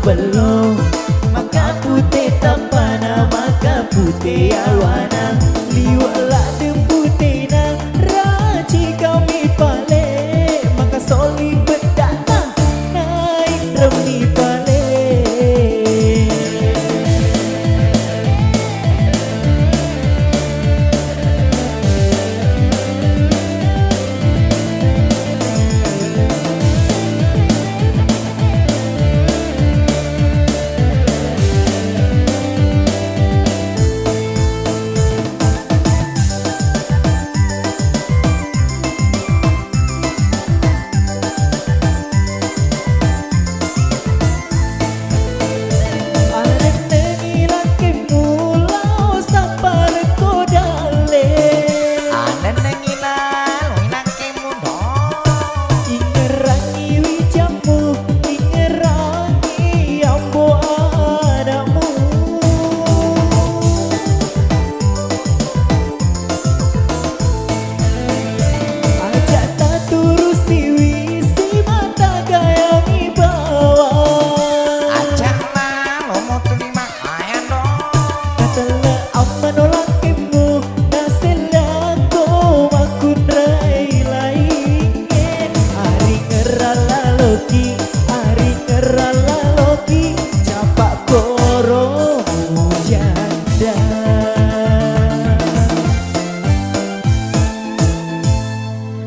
belum. Maka putih tampana maka putih alwana liwala dem putih nang raci kami pale maka soli bedana naik remi pale.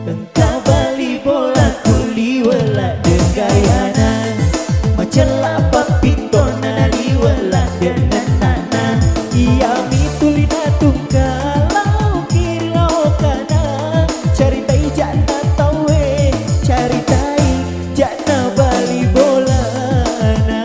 Engkau bali bola kuli wala degayana Macelak papitona liwala denanana Ia mitulina tunggalau kilau kana Caritai jana tawe caritai jana bali bola na.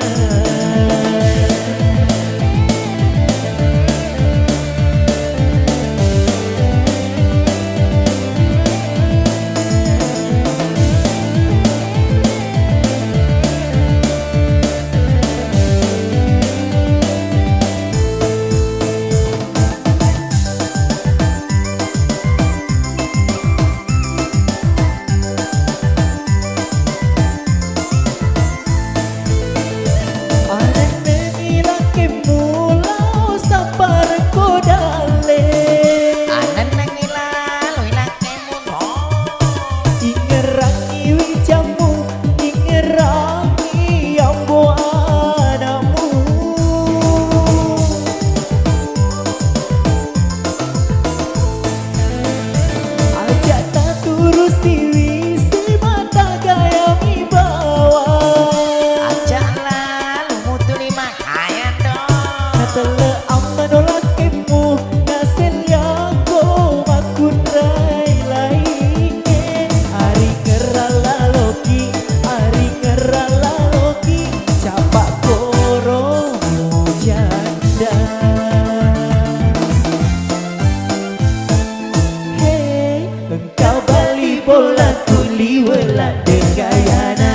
Engkau bali bola kuli wala degayana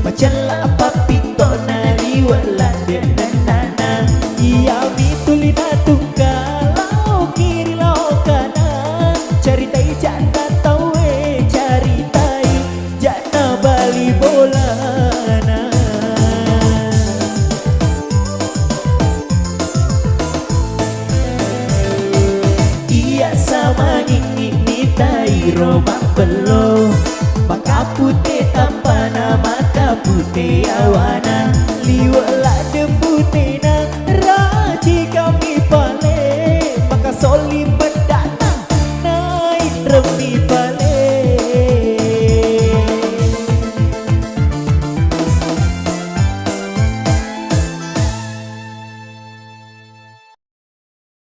Macelak papitona liwala denanana Ia mitulina tunggalau kiri lau kana Caritai jana tawe caritai jana bali bola na. Ia sama Romak belum maka putih tampana maka putih awana liwala dem putih nang raci kau